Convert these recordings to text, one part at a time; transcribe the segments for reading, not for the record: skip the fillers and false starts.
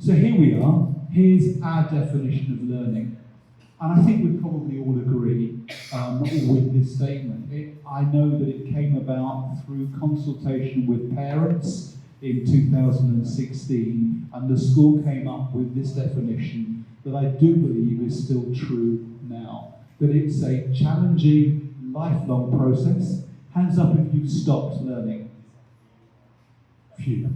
So here we are, here's our definition of learning. And I think we'd probably all agree with this statement. I know that it came about through consultation with parents in 2016, and the school came up with this definition that I do believe is still true now. That it's a challenging, lifelong process. Hands up if you've stopped learning. Phew.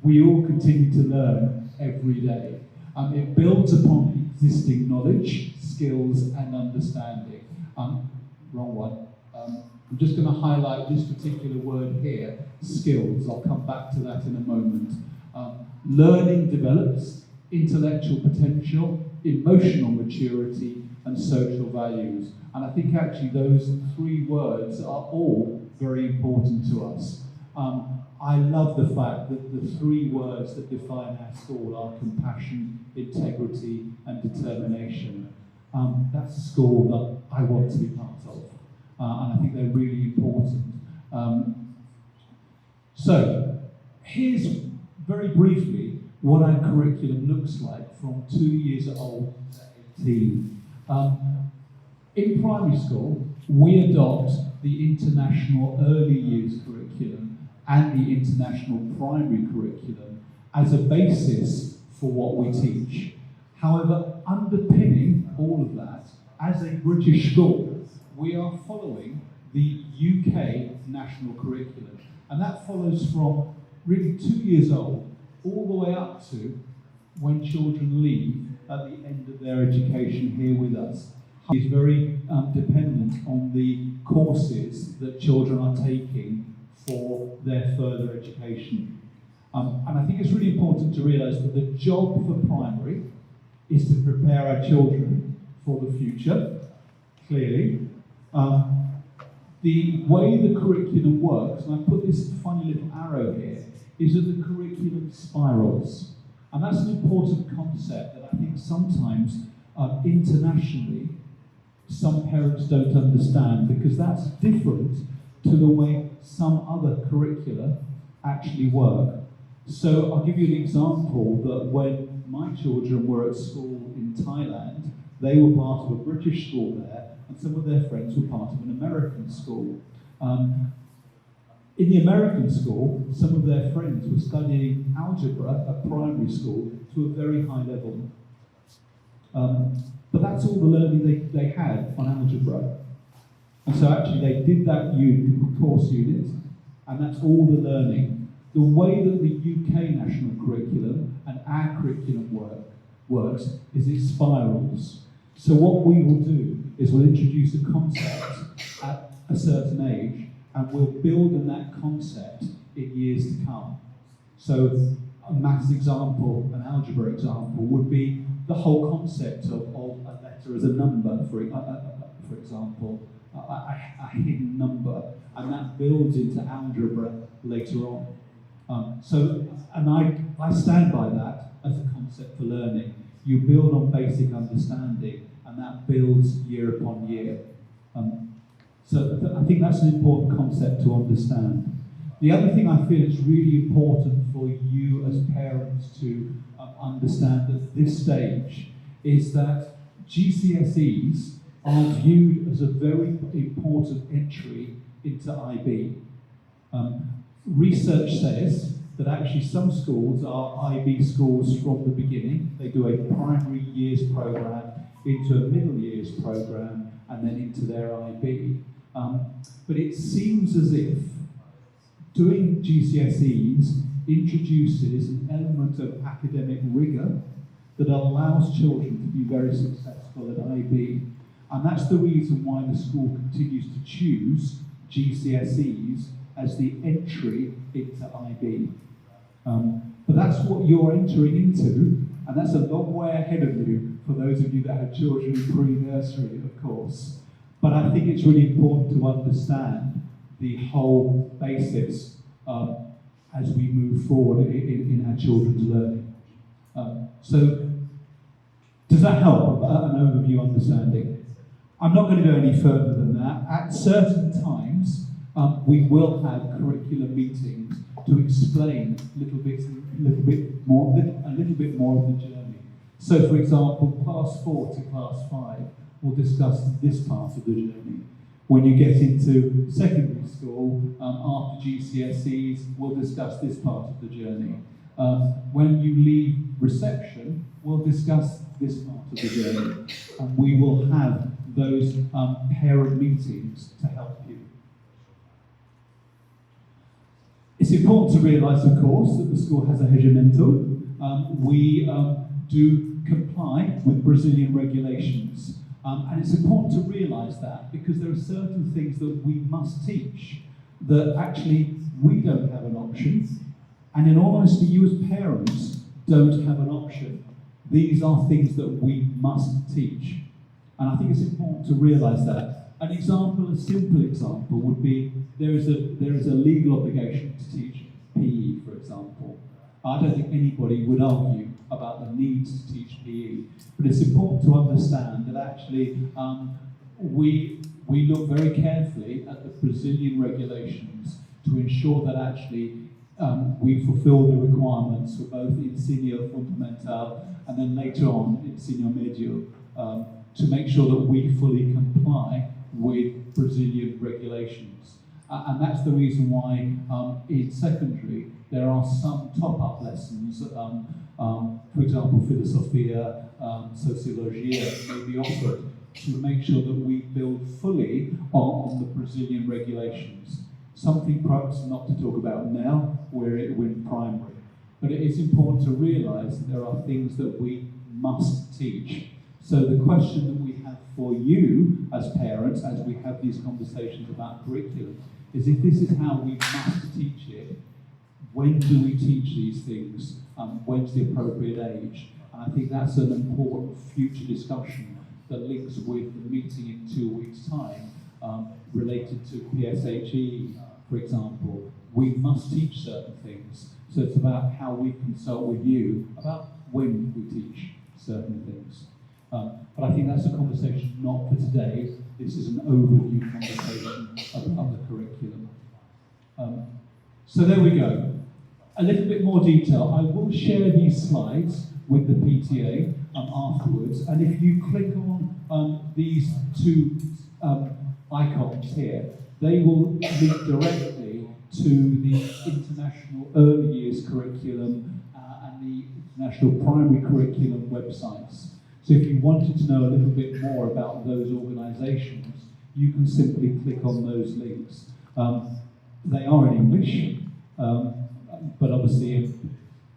We all continue to learn every day. It builds upon existing knowledge, skills, and understanding. Wrong one. I'm just going to highlight this particular word here, skills. I'll come back to that in a moment. Learning develops intellectual potential, emotional maturity, and social values. And I think actually those three words are all very important to us. I love the fact that the three words that define our school are compassion, integrity, and determination. That's a school that I want to be part of, and I think they're really important. So, here's very briefly what our curriculum looks like from 2 years old to 18. In primary school, we adopt the International Early Years curriculum and the International Primary curriculum as a basis for what we teach. However, underpinning all of that, as a British school, we are following the UK national curriculum. And that follows from really 2 years old all the way up to when children leave at the end of their education here with us. It's very dependent on the courses that children are taking for their further education. And I think it's really important to realise that the job for primary is to prepare our children for the future, clearly. The way the curriculum works, and I put this funny little arrow here, is that the curriculum spirals. And that's an important concept that I think sometimes internationally some parents don't understand, because that's different to the way some other curricula actually work. So I'll give you an example that when my children were at school in Thailand, they were part of a British school there, and some of their friends were part of an American school. In the American school, some of their friends were studying algebra at primary school to a very high level. But that's all the learning they had on algebra. And so actually they did that course unit, and that's all the learning. The way that the UK national curriculum and our curriculum works is it spirals. So what we will do is we'll introduce a concept at a certain age, and we'll build on that concept in years to come. So a maths example, an algebra example, would be the whole concept of a letter as a number, for example, a hidden number, and that builds into algebra later on. And I stand by that as a concept for learning. You build on basic understanding, and that builds year upon year. So I think that's an important concept to understand. The other thing I feel is really important for you as parents to understand at this stage is that GCSEs are viewed as a very important entry into IB. Research says that actually some schools are IB schools from the beginning. They do a primary years programme into a middle years programme and then into their IB. But it seems as if doing GCSEs introduces an element of academic rigour that allows children to be very successful at IB. And that's the reason why the school continues to choose GCSEs as the entry into IB. But that's what you're entering into, and that's a long way ahead of you for those of you that have children in pre-nursery, of course. But I think it's really important to understand the whole basis as we move forward in our children's learning. So, does that help? An overview understanding? I'm not going to go any further than that. At certain times, We will have curriculum meetings to explain a little bit more of the journey. So, for example, class 4 to class 5 will discuss this part of the journey. When you get into secondary school, after GCSEs, we'll discuss this part of the journey. When you leave reception, we'll discuss this part of the journey. And we will have those parent meetings to help you. It's important to realise, of course, that the school has a regimental. We do comply with Brazilian regulations. And it's important to realise that because there are certain things that we must teach that actually we don't have an option. And in all honesty, you as parents don't have an option. These are things that we must teach. And I think it's important to realise that. An example, a simple example, would be there is a legal obligation to teach PE, for example. I don't think anybody would argue about the need to teach PE, but it's important to understand that actually we look very carefully at the Brazilian regulations to ensure that actually we fulfill the requirements for both Ensino Fundamental and then later on Ensino Médio to make sure that we fully comply with Brazilian regulations. And that's the reason why in secondary there are some top-up lessons, for example, Philosophia, Sociologia may be offered to make sure that we build fully on the Brazilian regulations. Something perhaps not to talk about now, we're in primary. But it is important to realise that there are things that we must teach. So the question that we have for you as parents, as we have these conversations about curriculum, is if this is how we must teach it, when do we teach these things? When's the appropriate age? And I think that's an important future discussion that links with the meeting in 2 weeks' time related to PSHE, for example. We must teach certain things. So it's about how we consult with you about when we teach certain things. But I think that's a conversation not for today. This is an overview conversation about the curriculum. So there we go. A little bit more detail. I will share these slides with the PTA afterwards. And if you click on these two icons here, they will link directly to the International Early Years Curriculum and the International Primary Curriculum websites. So if you wanted to know a little bit more about those organisations, you can simply click on those links. They are in English, but obviously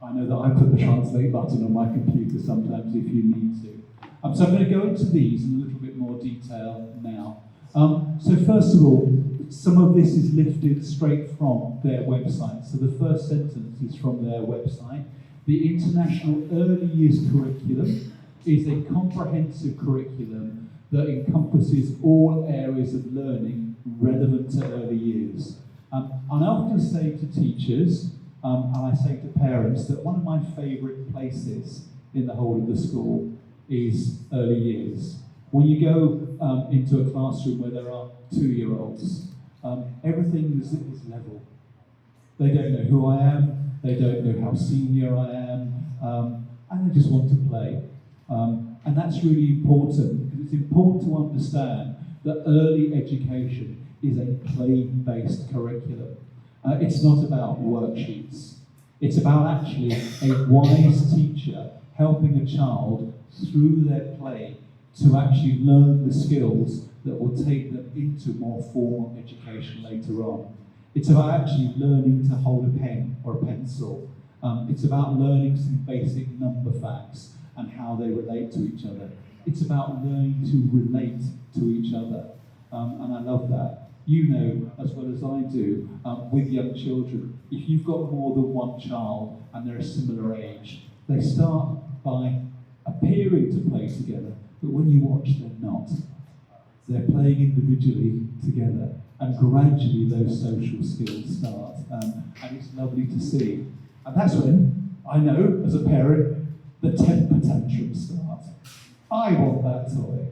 I know that I put the translate button on my computer sometimes if you need to. So I'm going to go into these in a little bit more detail now. So first of all, some of this is lifted straight from their website. So the first sentence is from their website. The International Early Years Curriculum is a comprehensive curriculum that encompasses all areas of learning relevant to early years. And I often say to teachers, and I say to parents, that one of my favourite places in the whole of the school is early years. When you go into a classroom where there are 2-year-olds, everything is level. They don't know who I am, they don't know how senior I am, and they just want to play. And that's really important, because it's important to understand that early education is a play-based curriculum. It's not about worksheets. It's about actually a wise teacher helping a child through their play to actually learn the skills that will take them into more formal education later on. It's about actually learning to hold a pen or a pencil. It's about learning some basic number facts and how they relate to each other. It's about learning to relate to each other. And I love that. You know, as well as I do, with young children, if you've got more than one child and they're a similar age, they start by appearing to play together, but when you watch, they're not. They're playing individually together, and gradually those social skills start. And it's lovely to see. And that's when, I know, as a parent, the temper tantrums start. I want that toy.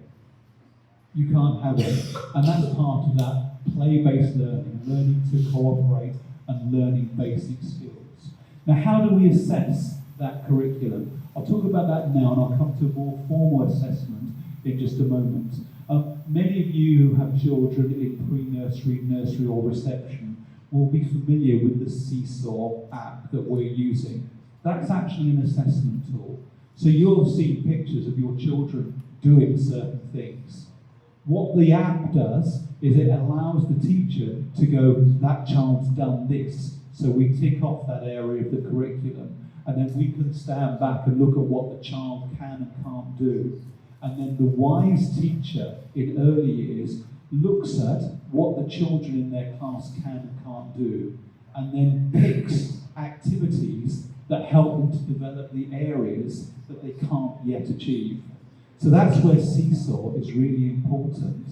You can't have it. And that's part of that play-based learning, learning to cooperate and learning basic skills. Now, how do we assess that curriculum? I'll talk about that now, and I'll come to a more formal assessment in just a moment. Many of you who have children in pre-nursery, nursery or reception will be familiar with the Seesaw app that we're using. That's actually an assessment tool. So you'll see pictures of your children doing certain things. What the app does is it allows the teacher to go, that child's done this. So we tick off that area of the curriculum, and then we can stand back and look at what the child can and can't do. And then the wise teacher in early years looks at what the children in their class can and can't do, and then picks activities that help them to develop the areas that they can't yet achieve. So that's where Seesaw is really important,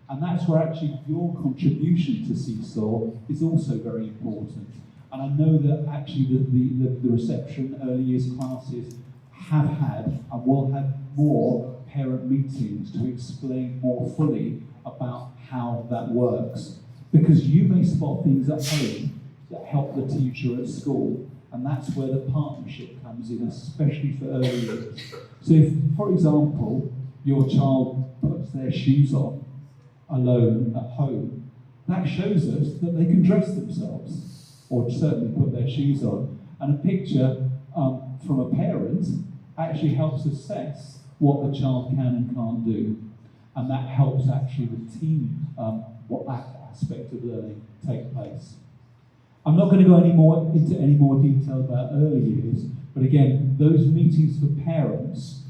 and that's where actually your contribution to Seesaw is also very important. And I know that actually the reception early years classes have had and will have more parent meetings to explain more fully about how that works. Because you may spot things at home that help the teacher at school, and that's where the partnership comes in, especially for early years. So if, for example, your child puts their shoes on alone at home, that shows us that they can dress themselves, or certainly put their shoes on. And a picture from a parent actually helps assess what the child can and can't do. And that helps actually the team, what that aspect of learning take place. I'm not going to go into any more detail about early years, but again, those meetings for parents,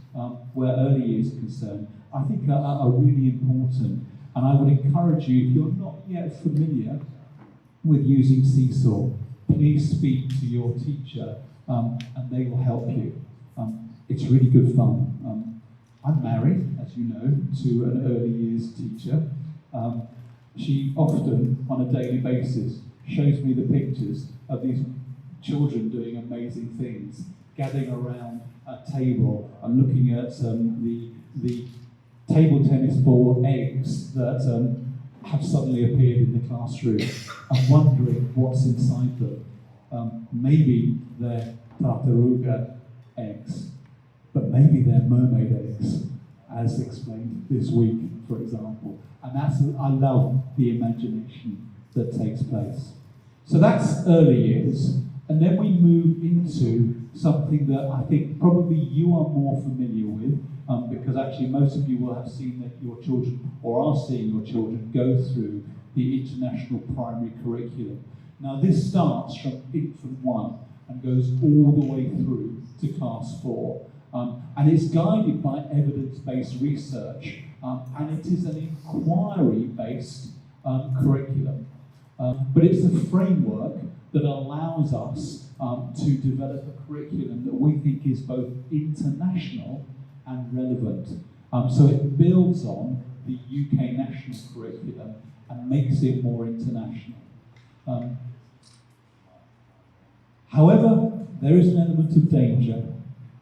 where early years are concerned, I think are really important. And I would encourage you, if you're not yet familiar with using Seesaw, please speak to your teacher and they will help you. It's really good fun. I'm married, as you know, to an early years teacher. She often, on a daily basis, shows me the pictures of these children doing amazing things, gathering around a table and looking at the table tennis ball eggs that have suddenly appeared in the classroom and wondering what's inside them. Maybe they're tartaruga eggs, but maybe they're mermaid eggs, as explained this week, for example. And I love the imagination that takes place. So that's early years. And then we move into something that I think probably you are more familiar with, because actually most of you will have seen that your children, or are seeing your children, go through the international primary curriculum. Now this starts from infant 1 and goes all the way through to class 4. And it's guided by evidence-based research, and it is an inquiry-based curriculum. But it's a framework that allows us to develop a curriculum that we think is both international and relevant. So it builds on the UK national curriculum and makes it more international. However, there is an element of danger.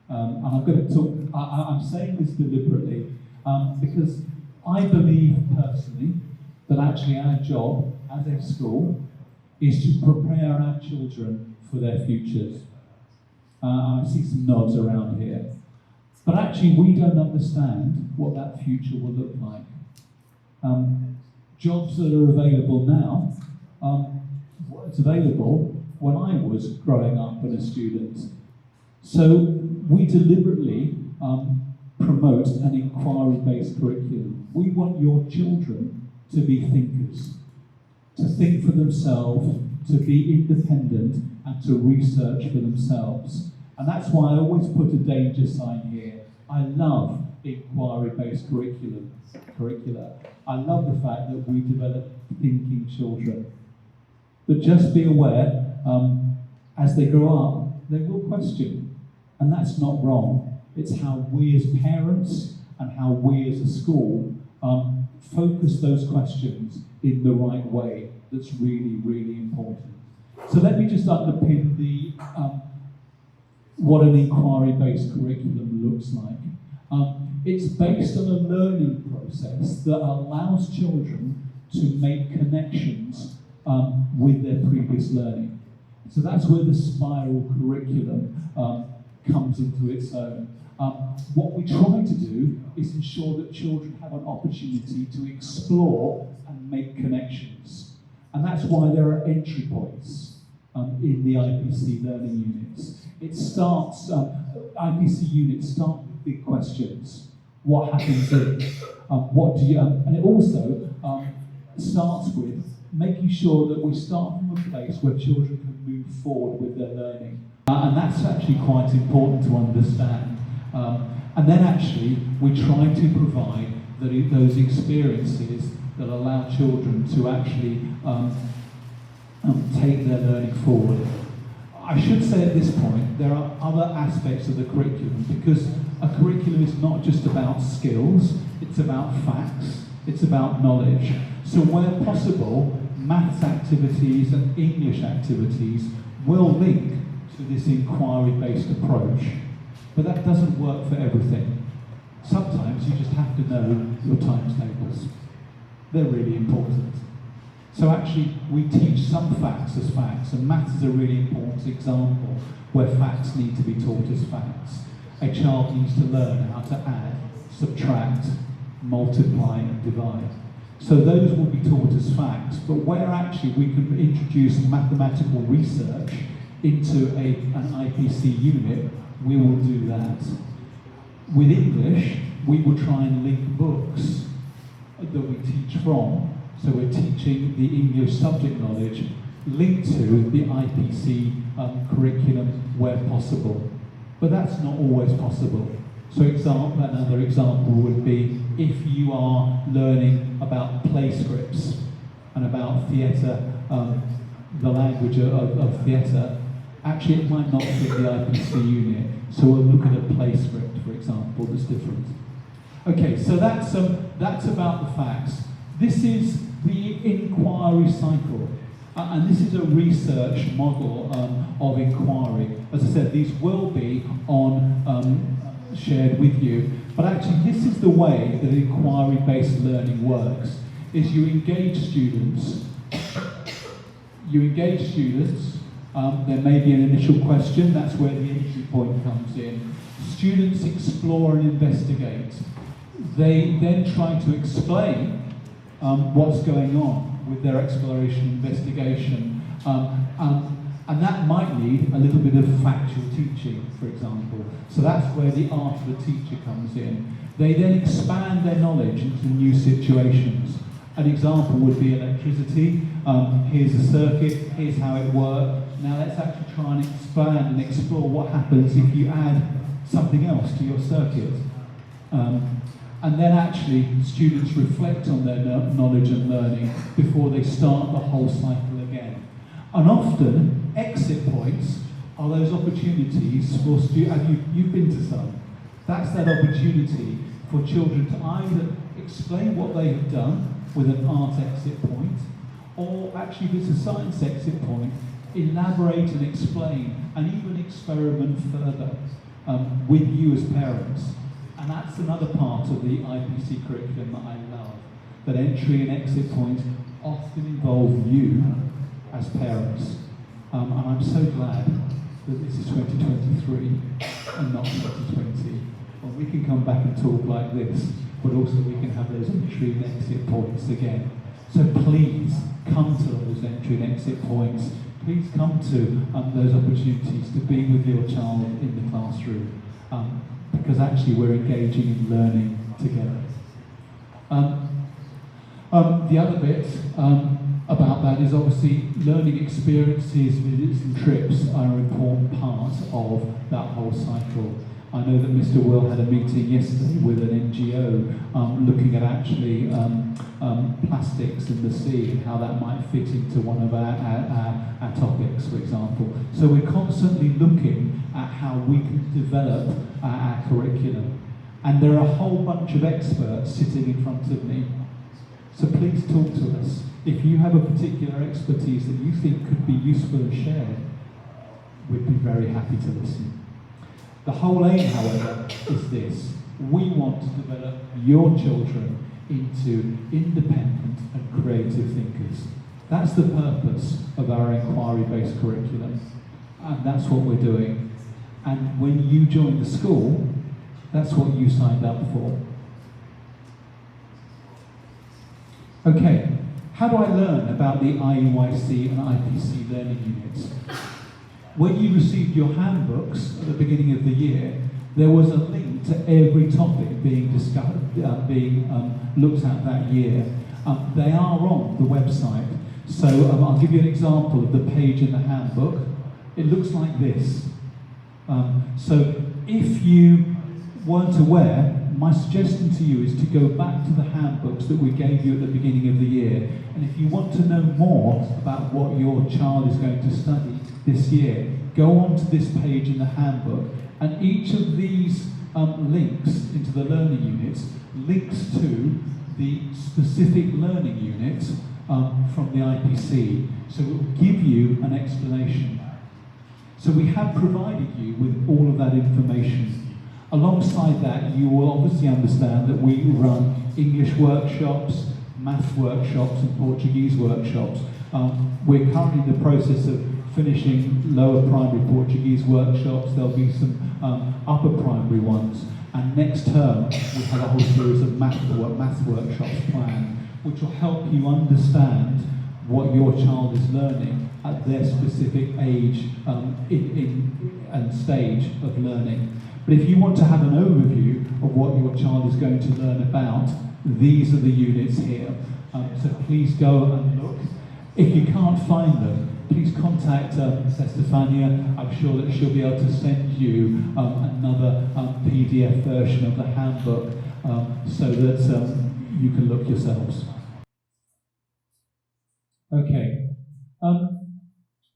And I'm going to talk, I'm saying this deliberately because I believe personally that actually our job as a school is to prepare our children for their futures. I see some nods around here. But actually we don't understand what that future will look like. Jobs that are available now, what's available when I was growing up and a student. So we deliberately promote an inquiry-based curriculum. We want your children to be thinkers, to think for themselves, to be independent, and to research for themselves. And that's why I always put a danger sign here. I love inquiry-based curricula. I love the fact that we develop thinking children. But just be aware, as they grow up, they will question. And that's not wrong. It's how we as parents and how we as a school focus those questions in the right way that's really, really important. So let me just underpin the what an inquiry-based curriculum looks like. It's based on a learning process that allows children to make connections with their previous learning. So that's where the spiral curriculum comes into its own. What we try to do is ensure that children have an opportunity to explore and make connections. And that's why there are entry points in the IPC learning units. It starts, IPC units start with big questions. What happens if? What do you, and it also starts with making sure that we start from a place where children can move forward with their learning. And that's actually quite important to understand. And then actually we try to provide those experiences that allow children to actually take their learning forward. I should say at this point, there are other aspects of the curriculum, because a curriculum is not just about skills, it's about facts, it's about knowledge. So where possible, maths activities and English activities will link to this inquiry-based approach. But that doesn't work for everything. Sometimes you just have to know your times tables. They're really important. So actually, we teach some facts as facts, and maths is a really important example where facts need to be taught as facts. A child needs to learn how to add, subtract, multiply, and divide. So those will be taught as facts, but where actually we can introduce mathematical research into an IPC unit, we will do that. With English, we will try and link books that we teach from. So we're teaching the English subject knowledge linked to the IPC curriculum where possible. But that's not always possible. So another example would be if you are learning about play scripts and about theatre, the language of theatre, actually it might not fit the IPC unit. So we'll look at a play script, for example, that's different. Okay, so that's about the facts. This is the inquiry cycle, and this is a research model of inquiry. As I said, these will be shared with you, but actually this is the way that inquiry-based learning works, is you engage students, there may be an initial question, that's where the entry point comes in. Students explore and investigate. They then try to explain what's going on with their exploration and investigation. And that might need a little bit of factual teaching, for example. So that's where the art of the teacher comes in. They then expand their knowledge into new situations. An example would be electricity. Here's a circuit, here's how it works. Now let's actually try and expand and explore what happens if you add something else to your circuit. And then actually students reflect on their knowledge and learning before they start the whole cycle again. And often, exit points are those opportunities for students, you've been to some, that's that opportunity for children to either explain what they have done with an art exit point, or actually if it's a science exit point, elaborate and explain, and even experiment further with you as parents. And that's another part of the IPC curriculum that I love, that entry and exit points often involve you as parents. And I'm so glad that this is 2023 and not 2020. Well, we can come back and talk like this, but also we can have those entry and exit points again. So please come to those entry and exit points. Please come to those opportunities to be with your child in the classroom. Because actually we're engaging in learning together. The other bit about that is obviously learning experiences, visits and trips are an important part of that whole cycle. I know that Mr Will had a meeting yesterday with an NGO looking at actually plastics in the sea and how that might fit into one of our topics, for example. So we're constantly looking at how we can develop our curriculum. And there are a whole bunch of experts sitting in front of me. So please talk to us. If you have a particular expertise that you think could be useful and shared, we'd be very happy to listen. The whole aim, however, is this. We want to develop your children into independent and creative thinkers. That's the purpose of our inquiry-based curriculum, and that's what we're doing. And when you join the school, that's what you signed up for. Okay, how do I learn about the IEYC and IPC learning units? When you received your handbooks at the beginning of the year, there was a link to every topic being discussed, looked at that year. They are on the website. So I'll give you an example of the page in the handbook. It looks like this. So if you weren't aware, my suggestion to you is to go back to the handbooks that we gave you at the beginning of the year. And if you want to know more about what your child is going to study this year, go on to this page in the handbook. And each of these links into the learning units links to the specific learning unit from the IPC. So it will give you an explanation. So we have provided you with all of that information. Alongside that, you will obviously understand that we run English workshops, maths workshops and Portuguese workshops. We're currently in the process of finishing lower primary Portuguese workshops. There'll be some upper primary ones. And next term, we have a whole series of maths workshops planned, which will help you understand what your child is learning at their specific age and stage of learning. But if you want to have an overview of what your child is going to learn about, these are the units here. So please go and look. If you can't find them, please contact Stefania. I'm sure that she'll be able to send you another PDF version of the handbook so that you can look yourselves. Okay.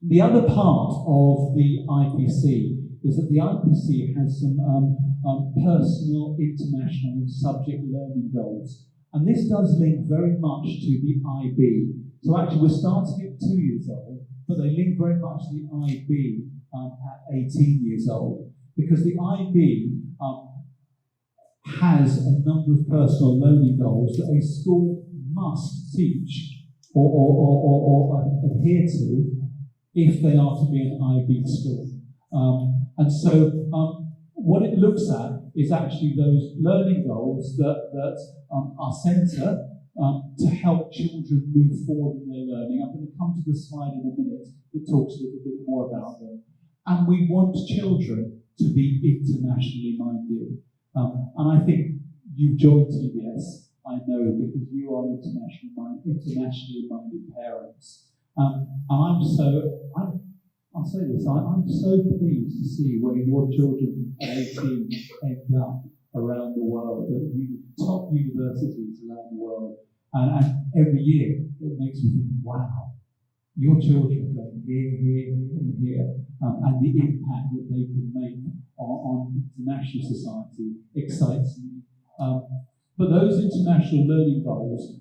The other part of the IPC is that the IPC has some personal, international and subject learning goals. And this does link very much to the IB. So actually we're starting at 2 years old, but they link very much to the IB at 18 years old. Because the IB has a number of personal learning goals that a school must teach or adhere to if they are to be an IB school. And so what it looks at is actually those learning goals that are centre to help children move forward in their learning. I'm going to come to the slide in a minute that talks a little bit more about them. And we want children to be internationally minded. And I think you've joined TBS, I know, because you are internationally minded parents. And I'll say this, I'm so pleased to see where your children at 18 end up around the world, at top universities around the world. And every year it makes me think, wow, your children are going here, and here, and the impact that they can make on international society excites me. But those international learning goals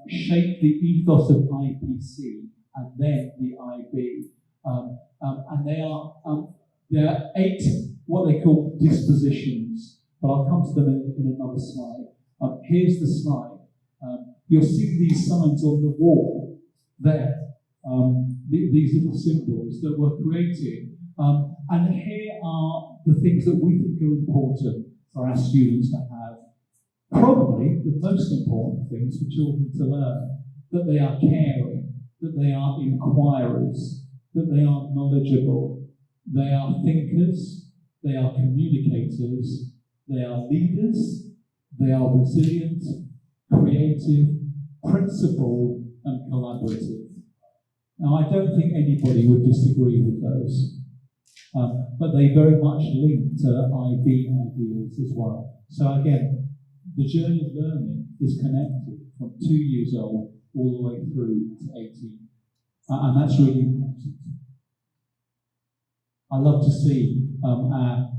shape the ethos of IPC and then the IB. And there are 8 what they call dispositions, but I'll come to them in another slide. Here's the slide. You'll see these signs on the wall there, these little symbols that we're creating. And here are the things that we think are important for our students to have. Probably the most important things for children to learn, that they are caring, that they are inquirers, that they are knowledgeable, they are thinkers, they are communicators, they are leaders, they are resilient, creative, principled, and collaborative. Now, I don't think anybody would disagree with those, but they very much link to IB ideals as well. So again, the journey of learning is connected from 2 years old all the way through to 18. And that's really important. I love to see our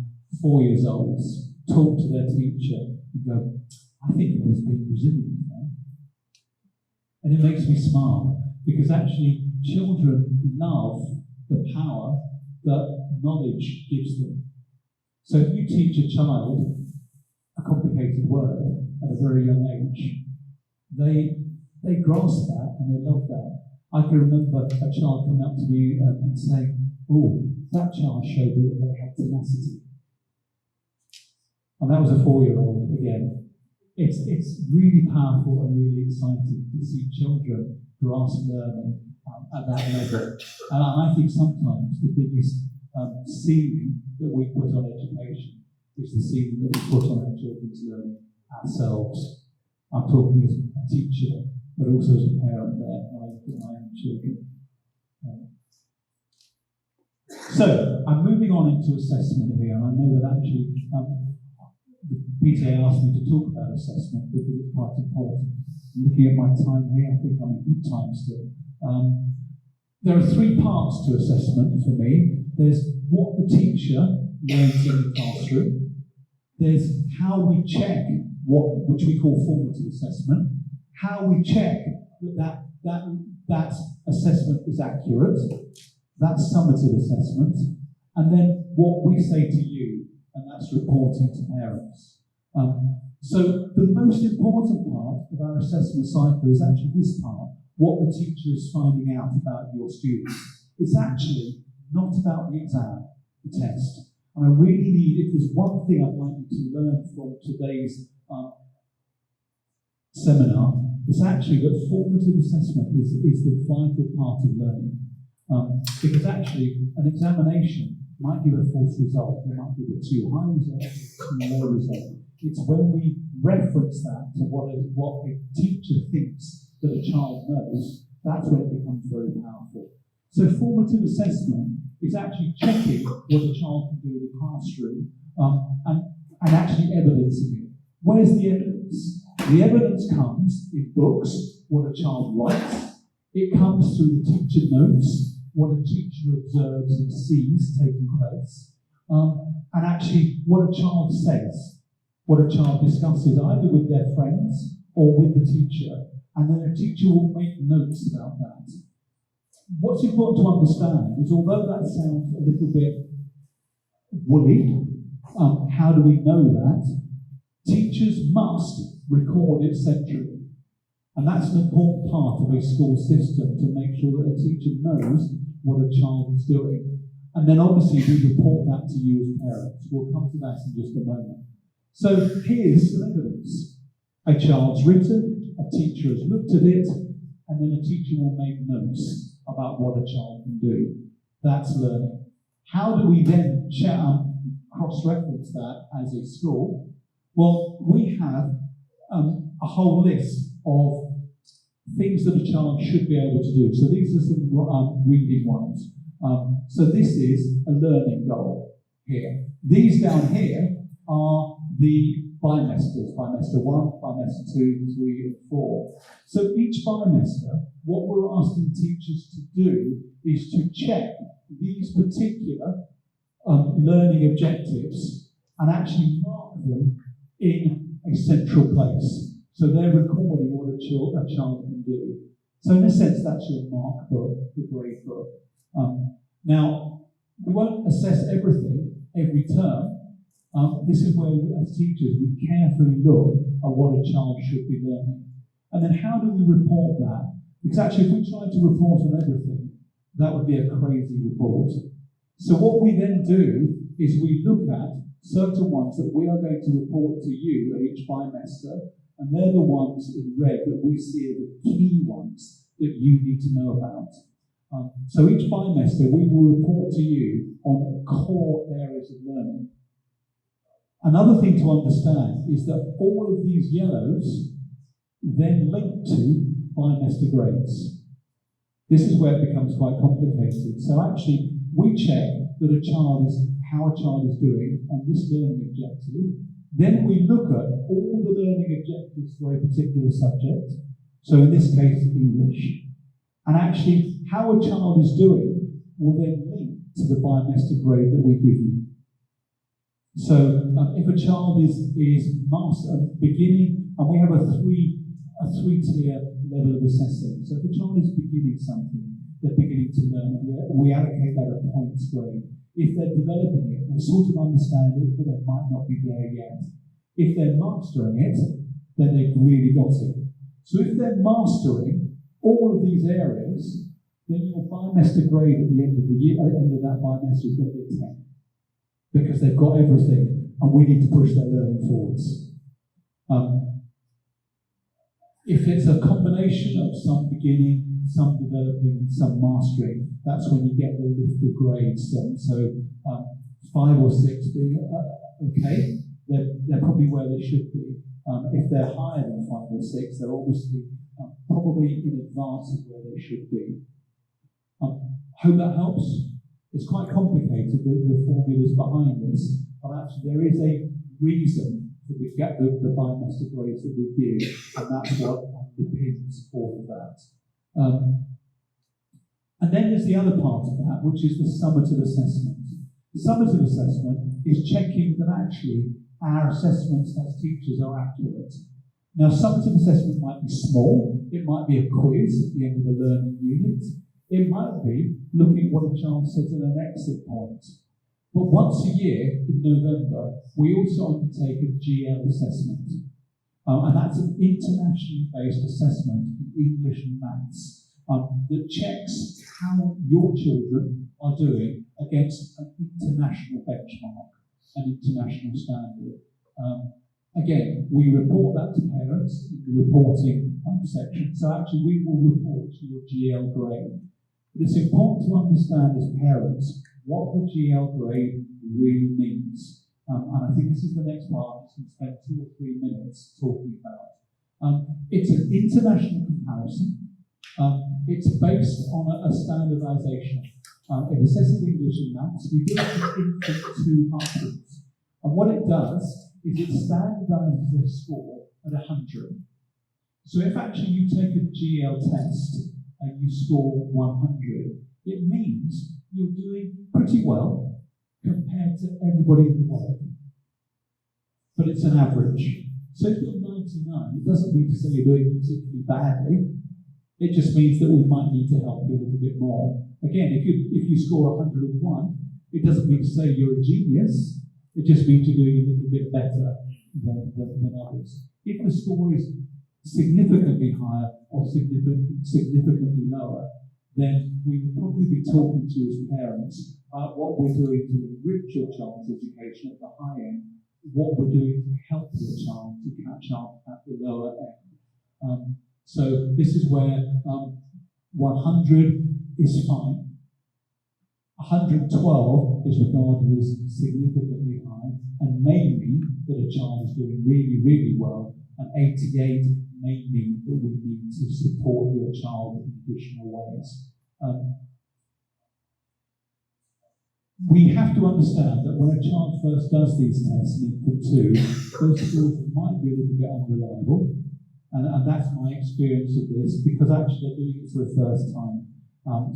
4 years olds talk to their teacher and go, I think I was being resilient there. And it makes me smile because actually children love the power that knowledge gives them. So if you teach a child a complicated word at a very young age, they grasp that and they love that. I can remember a child coming up to me and saying, "Oh, that child showed me that they had tenacity." And that was a 4-year-old again. It's really powerful and really exciting to see children grasp learning at that level. And I think sometimes the biggest ceiling that we put on education is the ceiling that we put on our children's learning ourselves. I'm talking as a teacher, but also as a parent there when I look at my own children. So, I'm moving on into assessment here, and I know that actually the PTA asked me to talk about assessment because it's quite important. Looking at my time here, I think I'm in good time still. There are 3 parts to assessment for me. There's what the teacher learns in the classroom. There's how we check which we call formative assessment, how we check that assessment is accurate, that's summative assessment, and then what we say to you, and that's reporting to parents. So the most important part of our assessment cycle is actually this part, what the teacher is finding out about your students. It's actually not about the exam, the test. And I really need, if there's one thing I'd like you to learn from today's seminar, it's actually that formative assessment is the vital part of learning. Because actually, an examination might give a false result, it might give a too high result, a too low result. It's when we reference that to what a teacher thinks that a child knows, that's when it becomes very powerful. So formative assessment is actually checking what a child can do in the classroom and actually evidencing it. Where's the evidence? The evidence comes in books, what a child writes. It comes through the teacher notes, what a teacher observes and sees taking place. And actually what a child says, what a child discusses either with their friends or with the teacher. And then a teacher will make notes about that. What's important to understand is, although that sounds a little bit woolly, how do we know that? Teachers must record it centrally. And that's an important part of a school system, to make sure that a teacher knows what a child is doing. And then obviously we report that to you as parents. We'll come to that in just a moment. So here's some evidence. A child's written, a teacher has looked at it, and then a teacher will make notes about what a child can do. That's learning. How do we then cross-reference that as a school? Well, we have a whole list of things that a child should be able to do. So these are some reading ones. So this is a learning goal here. These down here are the bimesters, bimester 1, bimester 2, 3, and 4. So each bimester, what we're asking teachers to do is to check these particular learning objectives and actually mark them in a central place. So they're recording what a child can do. So in a sense, that's your mark book, the grade book. Now, we won't assess everything every term. This is where, as teachers, we carefully look at what a child should be learning. And then how do we report that? Because actually, if we tried to report on everything, that would be a crazy report. So what we then do is we look at certain ones that we are going to report to you at each bimester, and they're the ones in red that we see are the key ones that you need to know about. So each bimester, we will report to you on core areas of learning. Another thing to understand is that all of these yellows then link to bimester grades. This is where it becomes quite complicated. So actually, we check that how a child is doing on this learning objective. Then we look at all the learning objectives for a particular subject. So in this case, English. And actually, how a child is doing will then link to the bimester grade that we give you. So if a child is beginning, and we have a three-tier level of assessing. So if a child is beginning something, they're beginning to learn, we allocate that a points grade. If they're developing it, they sort of understand it, but they might not be there yet. If they're mastering it, then they've really got it. So if they're mastering all of these areas, then your bimester grade at the end of the year, at the end of that bimester is going to be a 10. Because they've got everything, and we need to push their learning forwards. If it's a combination of some beginning, some developing, and some mastering, that's when you get the lift of grades. So 5 or 6 being okay, they're probably where they should be. If they're higher than 5 or 6, they're obviously probably in advance of where they should be. Hope that helps. It's quite complicated, the formulas behind this, but actually there is a reason for the bimester grades that we give, and that's what underpins all of that. And then there's the other part of that, which is the summative assessment. The summative assessment is checking that actually our assessments as teachers are accurate. Now, summative assessment might be small, it might be a quiz at the end of the learning unit, it might be looking at what a child says at an exit point. But once a year, in November, we also undertake a GL assessment. And that's an internationally based assessment in English and maths that checks how your children are doing against an international benchmark, an international standard. Again, we report that to parents in the reporting section. So actually, we will report your GL grade. But it's important to understand as parents what the GL grade really means. And I think this is the next part I'm going to spend 2 or 3 minutes talking about. It's an international comparison. It's based on a standardisation. It assesses English and maths. We do it from infant 2 upwards. And what it does is it standardises their score at 100. So if actually you take a GL test and you score 100, it means you're doing pretty well compared to everybody in the world. But it's an average. So if you're 99, it doesn't mean to say you're doing particularly badly. It just means that we might need to help you a little bit more. Again, if you score 101, it doesn't mean to say you're a genius. It just means you're doing a little bit better than others. If the score is significantly higher or significantly lower, then we would probably be talking to you as parents about what we're doing to enrich your child's education at the high end, what we're doing to help your child to catch up at the lower end. So this is where 100 is fine. 112 is regarded as significantly high and may mean that a child is doing really, really well, and 88 may mean that we need to support your child in additional ways. We have to understand that when a child first does these tests in infant 2, those scores might be a little bit unreliable, and that's my experience of this, because actually they're doing it for the first time.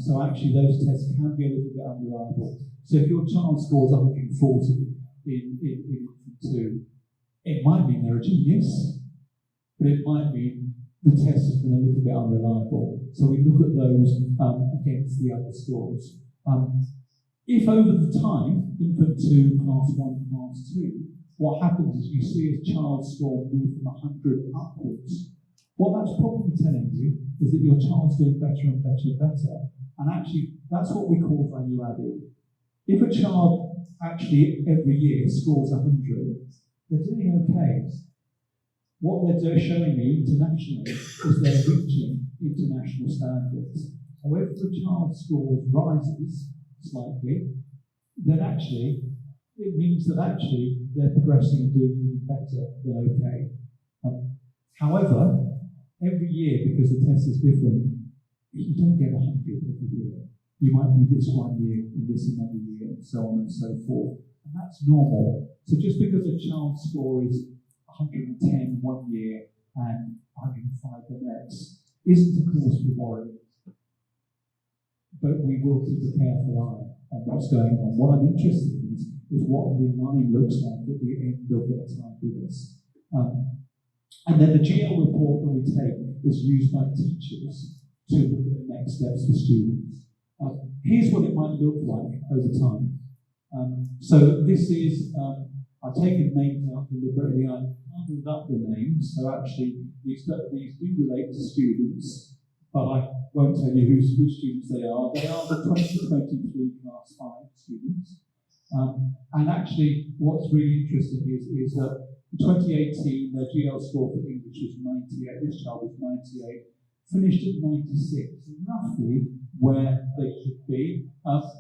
So actually those tests can be a little bit unreliable. So if your child scores 140 in infant 2, it might mean they're a genius, but it might mean the test has been a little bit unreliable. So we look at those against the other scores. If over the time, infant 2, class 1, class 2, what happens is you see a child's score move from 100 upwards. What that's probably telling you is that your child's doing better and better and better. And actually, that's what we call value added. If a child actually every year scores 100, they're doing okay. What they're showing me internationally is they're reaching international standards. However, if a child's score rises slightly, then actually it means that actually they're progressing and doing even better than okay. However, every year, because the test is different, you don't get 100 every year. You might do this one year and this another year, and so on and so forth. And that's normal. So just because a child's score is 110 one year and 105 the next isn't a cause for worry. But we will keep a careful eye on what's going on. What I'm interested in is what the line looks like at the end of their time with us. And then the GL report that we take is used by teachers to look at the next steps for students. Here's what it might look like over time. So this is, I've taken names out deliberately. I pulled up the names, so actually these do relate to students, but I won't tell you which students they are. They are the 2023 Class 5 students. And actually, what's really interesting is that in 2018, their GL score for English was 98. This child was 98, finished at 96, roughly where they should be.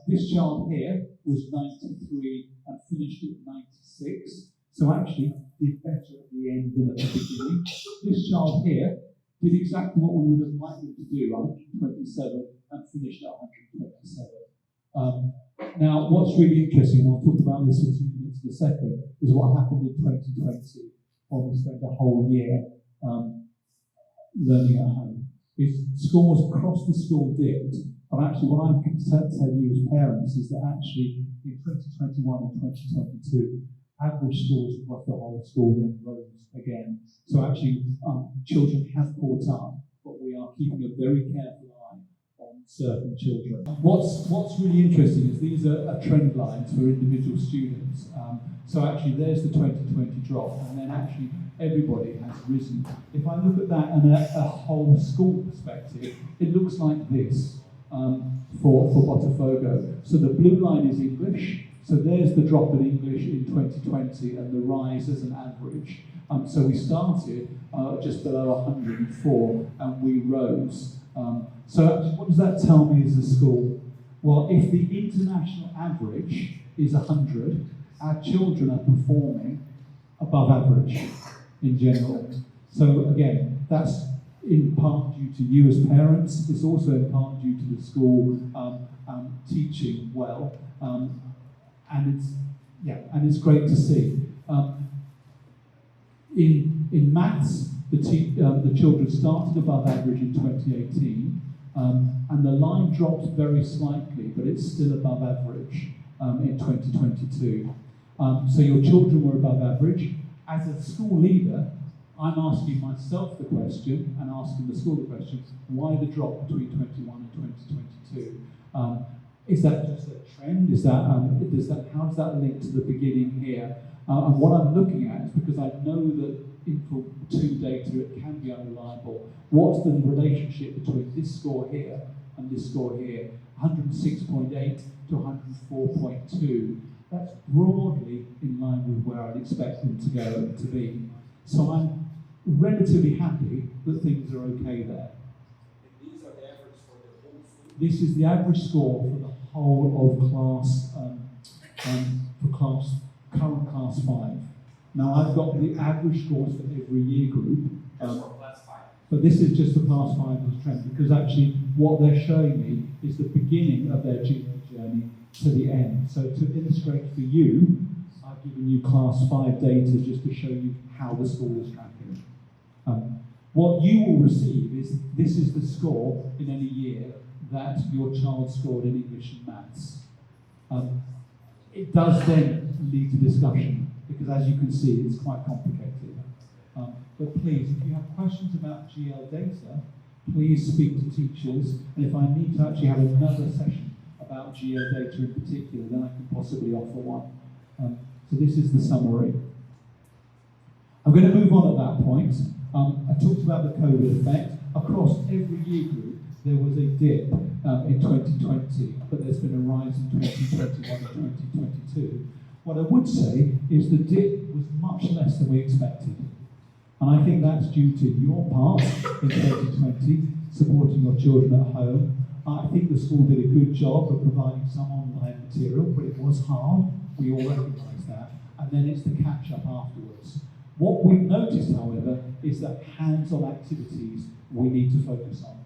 This child here was 93 and finished at 96. So actually, did better at the end than at the beginning. This child here did exactly what we would have liked them to do, 127, and finished at 127. Now, what's really interesting, and I'll talk about this for 2 minutes in a second, is what happened in 2020 when we spent a whole year learning at home. Is scores across the school dipped, but actually what I can tell you as parents is that actually in 2021 and 2022, average scores across the whole school then rose again. So actually children have caught up, but we are keeping a very careful eye on certain children. What's really interesting is these are trend lines for individual students. So actually there's the 2020 drop, and then actually everybody has risen. If I look at that in a whole school perspective, it looks like this for Botafogo. So the blue line is English. So there's the drop in English in 2020 and the rise as an average. So we started just below 104 and we rose. So what does that tell me as a school? Well, if the international average is 100, our children are performing above average in general. So again, that's in part due to you as parents. It's also in part due to the school teaching well, and it's great to see. In maths, the children started above average in 2018, and the line dropped very slightly, but it's still above average in 2022. So your children were above average. As a school leader, I'm asking myself the question and asking the school the question, why the drop between 21 and 2022? Is that just a trend? How does that link to the beginning here? And what I'm looking at is, because I know that input 2 data, it can be unreliable, what's the relationship between this score here and this score here? 106.8 to 104.2. That's broadly in line with where I'd expect them to go to be. So I'm relatively happy that things are okay there. And these are the average for the whole school? This is the average score for the whole of class, current class 5. Now I've got the average scores for every year group. Just for class 5. But this is just for class 5 as a trend, because actually what they're showing me is the beginning of their journey to the end. So to illustrate for you, I've given you class 5 data just to show you how the school is tracking. What you will receive is, this is the score in any year that your child scored in English and maths. It does then lead to discussion, because as you can see, it's quite complicated. But please, if you have questions about GL data, please speak to teachers, and if I need to actually have another session about GL data in particular, then I can possibly offer one. So this is the summary. I'm going to move on at that point. I talked about the COVID effect. Across every year group, there was a dip in 2020, but there's been a rise in 2021 and 2022. What I would say is the dip was much less than we expected. And I think that's due to your part in 2020, supporting your children at home. I think the school did a good job of providing some online material, but it was hard. We all recognise that. And then it's the catch-up afterwards. What we've noticed, however, is that hands-on activities we need to focus on.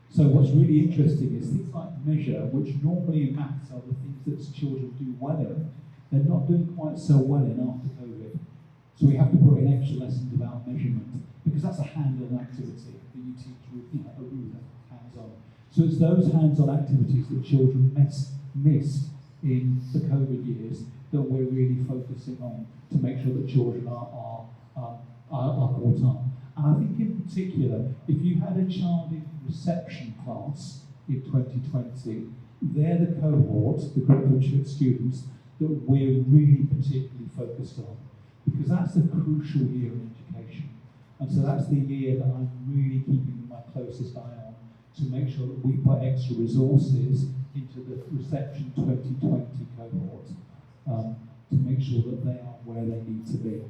So what's really interesting is things like measure, which normally in maths are the things that children do well in, they're not doing quite so well in after COVID. So we have to put in extra lessons about measurement, because that's a hand-on activity that you teach with a ruler, hands-on. So it's those hands-on activities that children missed in the COVID years that we're really focusing on to make sure that children are caught up. And I think in particular, if you had a child in reception class in 2020, they're the cohort, the group of students that we're really particularly focused on. because that's a crucial year in education. And so that's the year that I'm really keeping my closest eye on to make sure that we put extra resources into the Reception 2020 cohort to make sure that they are where they need to be.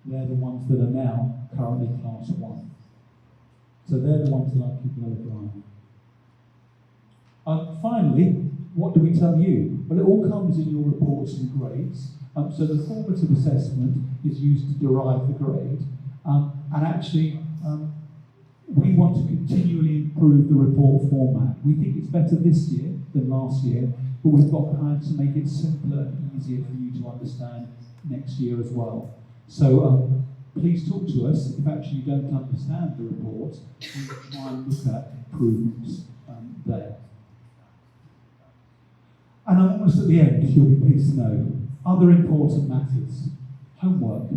They're the ones that are now currently Class 1. So they're the ones that I'm keeping a little eye on. Finally, what do we tell you? Well, it all comes in your reports and grades. So the formative assessment is used to derive the grade. And actually, we want to continually improve the report format. We think it's better this year than last year, but we've got plans to make it simpler and easier for you to understand next year as well. So please talk to us if actually you don't understand the report. We will try and look at improvements there. And I'm almost at the end, you'll be pleased to know. Other important matters. Homework.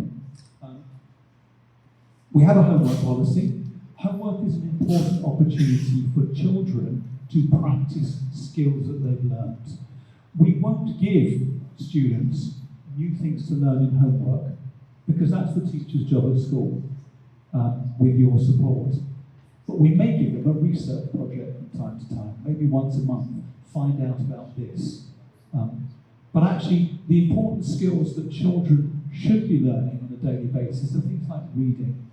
We have a homework policy. Homework is an important opportunity for children to practice skills that they've learned. We won't give students new things to learn in homework, because that's the teacher's job at school, with your support. But we may give them a research project from time to time, maybe once a month, find out about this. But actually, the important skills that children should be learning on a daily basis are things like reading,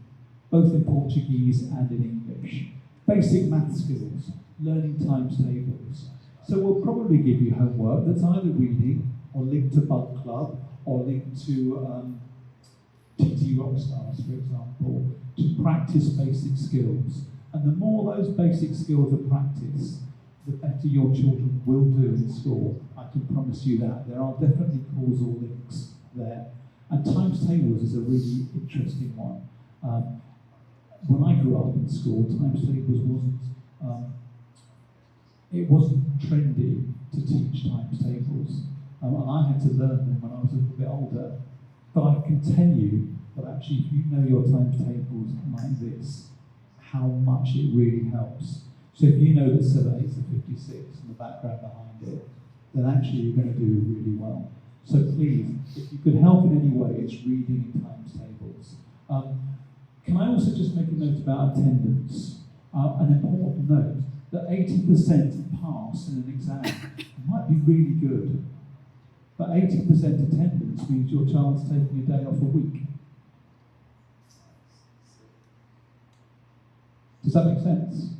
both in Portuguese and in English. Basic math skills, learning times tables. So we'll probably give you homework that's either reading, or linked to Bug Club, or linked to TT Rockstars, for example, to practice basic skills. And the more those basic skills are practiced, the better your children will do in school. I can promise you that. There are definitely causal links there. And times tables is a really interesting one. When I grew up in school, times tables wasn't trendy to teach times tables. And I had to learn them when I was a little bit older. But I can tell you that actually, if you know your times tables like this, how much it really helps. So if you know that 7 8 are 56 and the background behind it, then actually you're going to do really well. So please, if you could help in any way, it's reading in times tables. Can I also just make a note about attendance? An important note, that 80% pass in an exam might be really good, but 80% attendance means your child's taking a day off a week. Does that make sense?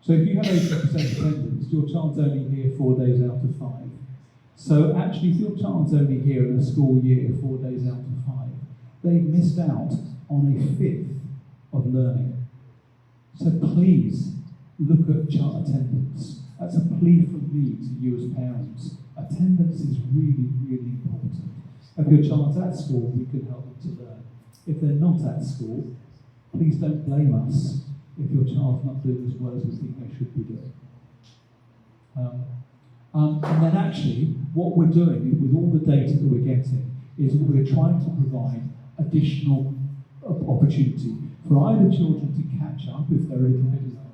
So if you have 80% attendance, your child's only here 4 days out of 5. So actually, if your child's only here in a school year 4 days out of 5, they've missed out on a fifth of learning. So please look at child attendance. That's a plea from me to you as parents. Attendance is really, really important. If your child's at school, we can help them to learn. If they're not at school, please don't blame us if your child's not doing as well as we think they should be doing. And then actually, what we're doing with all the data that we're getting is we're trying to provide additional opportunity for either children to catch up if they're a little bit low,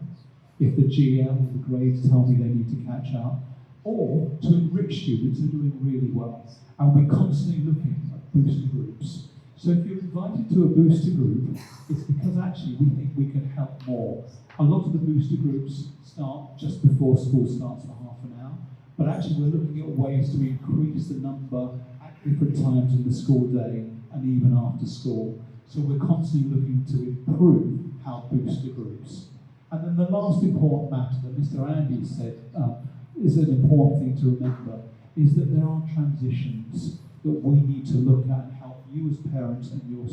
if the GL or the grades tell me they need to catch up, or to enrich students who are doing really well. And we're constantly looking at booster groups. So if you're invited to a booster group, it's because actually we think we can help more. A lot of the booster groups start just before school starts for half an hour, but actually we're looking at ways to increase the number at different times in the school day and even after school. So we're constantly looking to improve our booster groups. And then the last important matter that Mr. Andy said is an important thing to remember, is that there are transitions that we need to look at and help you as parents and your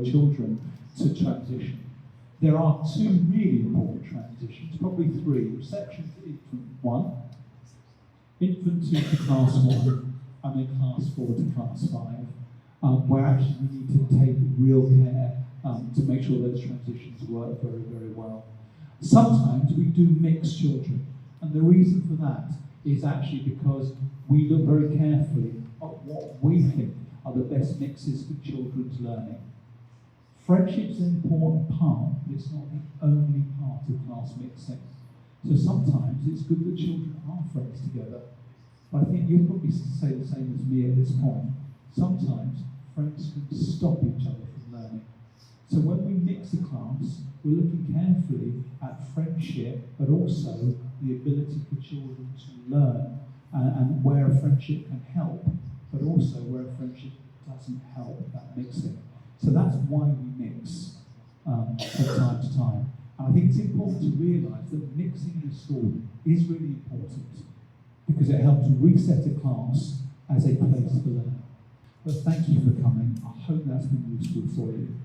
children to transition. There are 2 really important transitions, probably 3. Reception to infant 1, infant 2 to class 1, and then class 4 to class 5, where actually we need to take real care to make sure those transitions work very, very well. Sometimes we do mix children, and the reason for that is actually because we look very carefully at what we think are the best mixes for children's learning. Friendship's an important part, but it's not the only part of class mixing. So sometimes it's good that children are friends together. But I think you'll probably say the same as me at this point. sometimes friends can stop each other from learning. So when we mix a class, we're looking carefully at friendship, but also the ability for children to learn, and where a friendship can help, but also where a friendship doesn't help, that mixing. So that's why we mix from time to time. And I think it's important to realise that mixing in a school is really important, because it helps reset a class as a place for learning. But thank you for coming. I hope that's been useful for you.